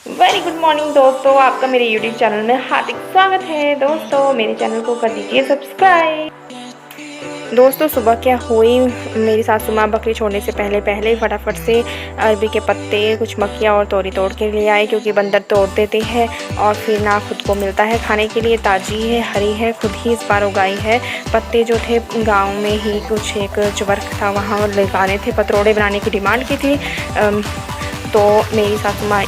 Very good morning दोस्तों, आपका मेरे यूट्यूब चैनल में हार्दिक स्वागत है। दोस्तों मेरे चैनल को कर दीजिए सब्सक्राइब। दोस्तों सुबह क्या हुई, मेरी सासू माँ बकरी छोड़ने से पहले ही फटाफट से अरबी के पत्ते, कुछ मक्खियाँ और तोरी तोड़ के ले आए, क्योंकि बंदर तोड़ देते हैं और फिर ना खुद को मिलता है खाने के लिए। ताज़ी है, हरी है, खुद ही इस बार उगाई है। पत्ते जो थे गांव में ही कुछ एक चुवर्क था, वहाँ लगाने थे, पतरोड़े बनाने की डिमांड की थी। तो मेरी सासू माँ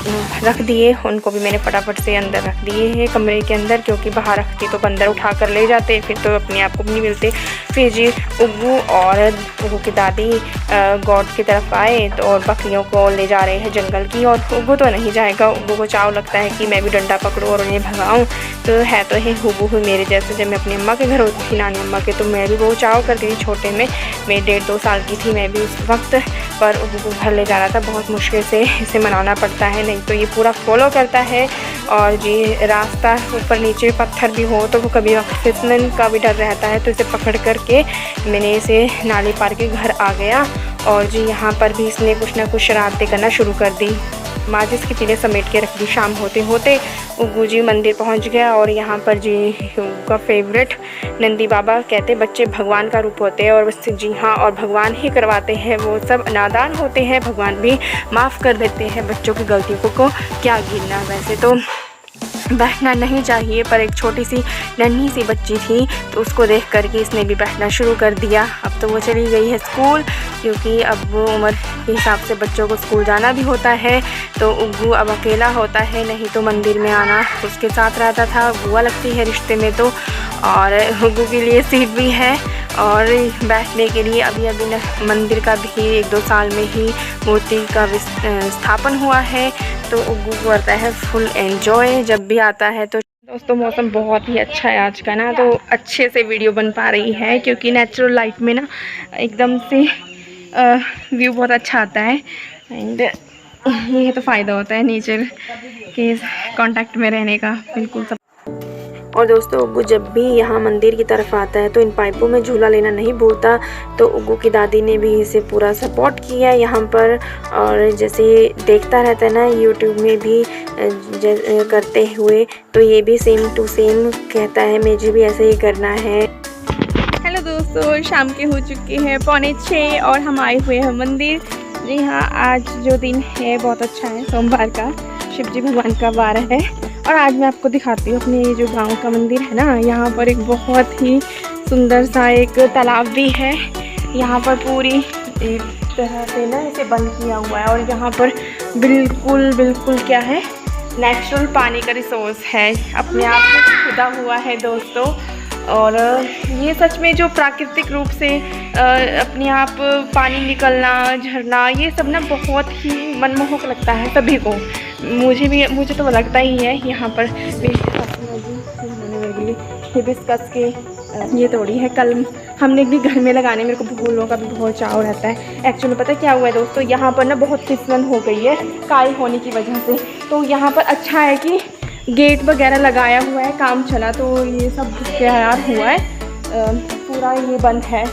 रख दिए, उनको भी मैंने फटाफट से अंदर रख दिए हैं कमरे के अंदर, क्योंकि बाहर रखती तो बंदर उठा कर ले जाते, फिर तो अपने आप को भी नहीं मिलते। फिर जी उग्गू और उग्गू की दादी गॉड की तरफ आए तो और बकरियों को ले जा रहे हैं जंगल की। और उग्गू तो नहीं जाएगा, उग्गू को चाव लगता है कि मैं भी डंडा पकड़ूँ और उन्हें भगाऊँ। तो है तो है हुबहू मेरे जैसे। जब मैं अपनी अम्मा के घर होती थी, नानी अम्मा के, तो मैं भी वो चाव करती थी छोटे में। मैं 1.5-2 साल की थी मैं भी उस वक्त। पर उग्गू को घर ले जाना था, बहुत मुश्किल से इसे मनाना पड़ता है, नहीं तो ये पूरा फॉलो करता है। और जी रास्ता ऊपर नीचे पत्थर भी हो तो वो कभी फिसलन का भी डर रहता है, तो इसे पकड़ करके मैंने इसे नाली पार के घर आ गया। और जी यहाँ पर भी इसने कुछ ना कुछ शरारतें करना शुरू कर दी। माचिस की तीलें समेट के रख दी। शाम होते होते उग्गू जी मंदिर पहुंच गया। और यहाँ पर जी का फेवरेट नंदी बाबा कहते बच्चे भगवान का रूप होते हैं, और जी हाँ, और भगवान ही करवाते हैं। वो सब नादान होते हैं, भगवान भी माफ़ कर देते हैं बच्चों की गलतियों को क्या गिनना। वैसे तो बैठना नहीं चाहिए, पर एक छोटी सी नन्ही सी बच्ची थी तो उसको देख करके इसने भी बैठना शुरू कर दिया। अब तो वो चली गई है स्कूल, क्योंकि अब वो उम्र के हिसाब से बच्चों को स्कूल जाना भी होता है। तो उग्गू अब अकेला होता है, नहीं तो मंदिर में आना उसके साथ रहता था। बुआ लगती है रिश्ते में तो। और उग्गू के लिए सीट भी है और बैठने के लिए अभी मंदिर का भी 1-2 साल में ही मूर्ति का स्थापन हुआ है। तो उग्गू करता है फुल एंजॉय जब भी आता है। तो दोस्तों मौसम बहुत ही अच्छा है आज का ना, तो अच्छे से वीडियो बन पा रही है, क्योंकि नेचुरल लाइट में ना एकदम से व्यू बहुत अच्छा आता है। एंड ये तो फ़ायदा होता है नेचर के कांटेक्ट में रहने का, बिल्कुल सब। और दोस्तों उग्गू जब भी यहाँ मंदिर की तरफ आता है तो इन पाइपों में झूला लेना नहीं भूलता। तो उग्गू की दादी ने भी इसे पूरा सपोर्ट किया यहाँ पर। और जैसे देखता रहता है ना यूट्यूब में भी करते हुए, तो ये भी सेम टू सेम कहता है मुझे भी ऐसे ही करना है। हेलो दोस्तों, शाम के हो चुके हैं 5:45 और हम आए हुए हैं मंदिर। जी हाँ, आज जो दिन है बहुत अच्छा है, सोमवार का, शिव जी भगवान का वार है। और आज मैं आपको दिखाती हूँ अपने जो गांव का मंदिर है ना, यहाँ पर एक बहुत ही सुंदर सा एक तालाब भी है। यहाँ पर पूरी एक तरह से ना इसे बंद किया हुआ है, और यहाँ पर बिल्कुल क्या है, नेचुरल पानी का रिसोर्स है, अपने आप में खुदा हुआ है दोस्तों। और ये सच में जो प्राकृतिक रूप से अपने आप पानी निकलना, झरना, ये सब ना बहुत ही मनमोहक लगता है सभी को। मुझे तो लगता ही है। यहाँ पर हिबिस्कस के ये तोड़ी है, कल हमने भी घर में लगाने, मेरे को फूलों का भी बहुत चाव रहता है। एक्चुअली पता क्या हुआ है दोस्तों, यहाँ पर ना बहुत फिसलन हो गई है काई होने की वजह से। तो यहाँ पर अच्छा है कि गेट वगैरह लगाया हुआ है, काम चला तो ये सब तैयार हुआ है, पूरा ये बंद है।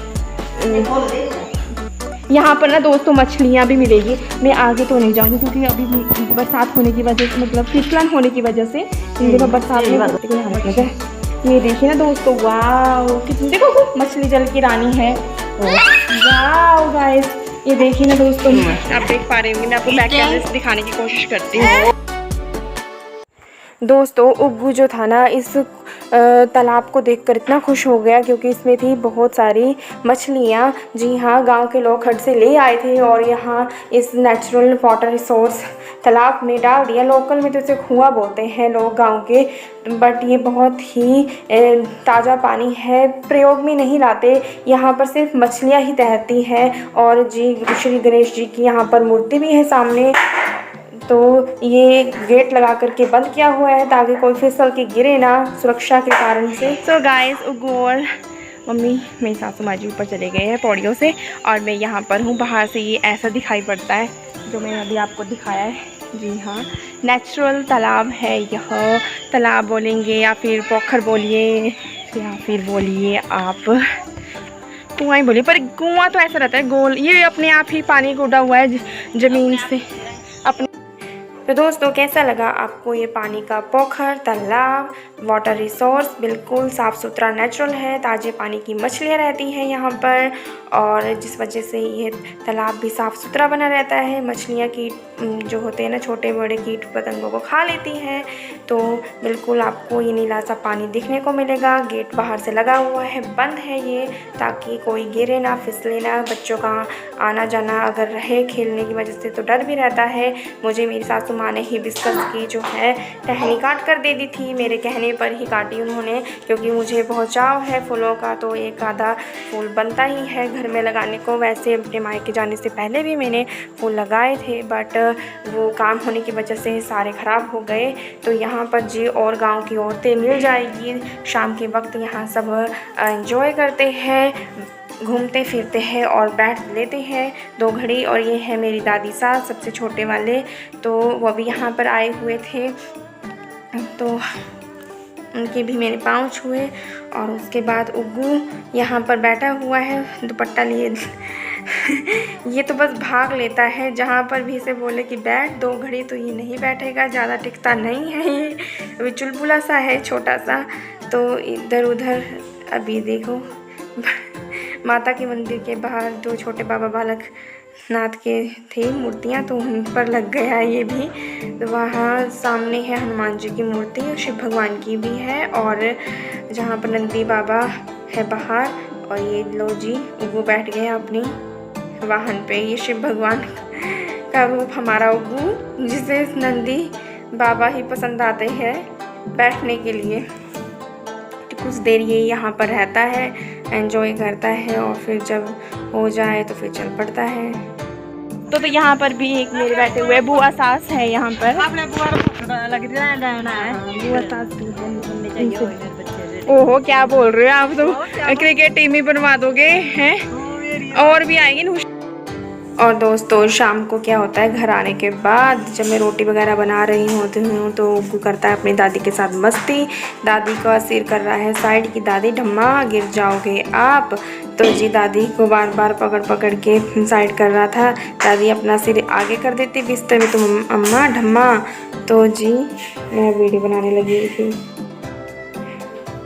यहाँ पर ना दोस्तों मछलियाँ भी मिलेगी। मैं आगे तो नहीं जाऊँगी क्योंकि अभी बरसात होने की वजह से, मतलब फिसलन होने की वजह से इन दिनों बरसात में ये देखिए ना दोस्तों, वाह कितनी, देखो मछली जल की रानी है। वाह गाइस, ये देखिए ना दोस्तों, आप देख पा रहे होंगे, मैं आपको बैक कैमरे से दिखाने की कोशिश करती हूँ। दोस्तों उग्गू जो था ना, इस तालाब को देखकर इतना खुश हो गया, क्योंकि इसमें थी बहुत सारी मछलियाँ। जी हाँ, गांव के लोग हट से ले आए थे और यहाँ इस नेचुरल वाटर रिसोर्स तालाब में डाल दिया। लोकल में तो इसे कुआं बोलते हैं लोग गांव के, बट ये बहुत ही ताज़ा पानी है, प्रयोग में नहीं लाते। यहाँ पर सिर्फ मछलियाँ ही तैरती हैं। और जी श्री गणेश जी की यहाँ पर मूर्ति भी है सामने। तो ये गेट लगा करके बंद किया हुआ है ताकि कोई फिसल के गिरे ना, सुरक्षा के कारण से। सो गाइस, उग्गू और मम्मी, मेरी सासू माँ जी ऊपर चले गए हैं पौड़ियों से, और मैं यहाँ पर हूँ। बाहर से ये ऐसा दिखाई पड़ता है जो मैंने अभी आपको दिखाया है। जी हाँ, नेचुरल तालाब है यह। तालाब बोलेंगे या फिर पोखर बोलिए, या फिर बोलिए आप कुआं ही बोलिए, पर कुआं तो ऐसा रहता है गोल, ये अपने आप ही पानी को उड़ा हुआ है ज़मीन से अपने। तो दोस्तों कैसा लगा आपको ये पानी का पोखर, तालाब, वाटर रिसोर्स बिल्कुल साफ़ सुथरा नेचुरल है। ताज़े पानी की मछलियाँ रहती हैं यहाँ पर, और जिस वजह से ये तालाब भी साफ़ सुथरा बना रहता है। मछलियाँ कीट जो होते हैं ना, छोटे बड़े कीट पतंगों को खा लेती हैं। तो बिल्कुल आपको ये नीला सा पानी देखने को मिलेगा। गेट बाहर से लगा हुआ है, बंद है ये, ताकि कोई गिरे ना, फिसले ना। बच्चों का आना जाना अगर रहे खेलने की वजह से तो डर भी रहता है। मुझे मेरी सासू माँ ने हिबिस्कस की जो है टहनी काट कर दे दी थी, मेरे कहने पर ही काटी उन्होंने, क्योंकि मुझे बहुत चाव है फूलों का। तो एक आधा फूल बनता ही है घर में लगाने को। वैसे अपने मायके जाने से पहले भी मैंने फूल लगाए थे, बट वो काम होने की वजह से सारे ख़राब हो गए। तो यहाँ पर जी और गांव की औरतें मिल जाएगी, शाम के वक्त यहाँ सब एंजॉय करते हैं, घूमते फिरते हैं और बैठ लेते हैं 2 घड़ी। और ये है मेरी दादी सास, सबसे छोटे वाले, तो वो भी यहाँ पर आए हुए थे, तो उनके भी मैंने पाँव छुए। और उसके बाद उग्गू यहाँ पर बैठा हुआ है दुपट्टा लिए ये तो बस भाग लेता है, जहाँ पर भी से बोले कि बैठ 2 घड़ी तो ये नहीं बैठेगा, ज़्यादा टिकता नहीं है। ये अभी चुलबुला सा है, छोटा सा, तो इधर उधर। अभी देखो माता के मंदिर के बाहर 2 छोटे बाबा बालक नाथ के थे मूर्तियाँ, तो उन पर लग गया ये भी। तो वहाँ सामने है हनुमान जी की मूर्ति और शिव भगवान की भी है, और जहाँ पर नंदी बाबा है बाहर। और ये लो जी उग्गू बैठ गया अपनी वाहन पे। ये शिव भगवान का रूप हमारा उग्गू, जिसे नंदी बाबा ही पसंद आते हैं बैठने के लिए। तो कुछ देर ये यहाँ पर रहता है, एंजॉय करता है, और फिर जब हो जाए तो फिर चल पड़ता है। तो यहाँ पर भी एक मेरे बैठे हुए बुआ सास है यहाँ पर। बुआ सास भी है। ओहो क्या बोल रहे हो आप, तो क्रिकेट टीम ही बनवा दोगे हैं, और भी आएंगे। और दोस्तों शाम को क्या होता है, घर आने के बाद जब मैं रोटी वगैरह बना रही होती हूँ तो उग्गू करता है अपनी दादी के साथ मस्ती। दादी का सिर कर रहा है साइड की, दादी ढम्मा गिर जाओगे आप। तो जी दादी को बार बार पकड़ पकड़ के साइड कर रहा था। दादी अपना सिर आगे कर देती बिस्तर में, तो अम्मा ढम्मा। तो जी मैं वीडियो बनाने लगी थी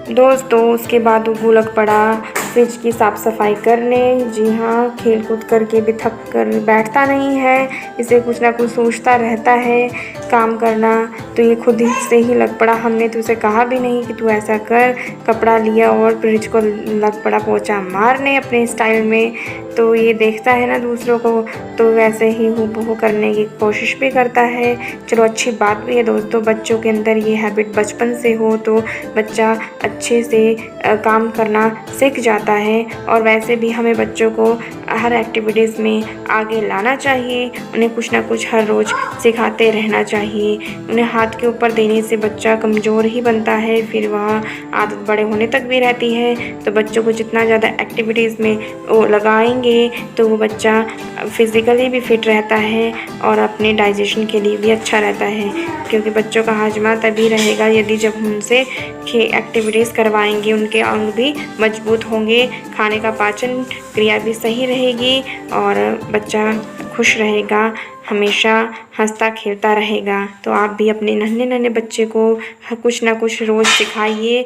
दोस्तों। उसके बाद उग्गू लग पड़ा फ्रिज की साफ़ सफाई करने। जी हाँ, खेल कूद करके भी थक कर बैठता नहीं है, इसे कुछ ना कुछ सोचता रहता है काम करना। तो ये खुद ही से ही लग पड़ा, हमने तो उसे कहा भी नहीं कि तू ऐसा कर। कपड़ा लिया और फ्रिज को लग पड़ा पोंछा मारने अपने स्टाइल में। तो ये देखता है ना दूसरों को, तो वैसे ही हूबहू करने की कोशिश भी करता है। चलो अच्छी बात भी है दोस्तों, बच्चों के अंदर ये हैबिट बचपन से हो तो बच्चा अच्छे से काम करना सीख जाता है। और वैसे भी हमें बच्चों को हर एक्टिविटीज़ में आगे लाना चाहिए, उन्हें कुछ ना कुछ हर रोज़ सिखाते रहना चाहिए। उन्हें हाथ के ऊपर देने से बच्चा कमज़ोर ही बनता है, फिर वह आदत बड़े होने तक भी रहती है। तो बच्चों को जितना ज़्यादा एक्टिविटीज़ में वो लगाएंगे तो वो बच्चा फिज़िकली भी फिट रहता है और अपने डाइजेशन के लिए भी अच्छा रहता है, क्योंकि बच्चों का हाजमा तभी रहेगा यदि जब उनसे एक्टिविटीज़ करवाएंगे। उनके अंग भी मजबूत होंगे, खाने का पाचन क्रिया भी सही रहेगी और बच्चा खुश रहेगा, हमेशा हंसता खेलता रहेगा। तो आप भी अपने नन्हे नन्हे बच्चे को कुछ ना कुछ रोज़ सिखाइए।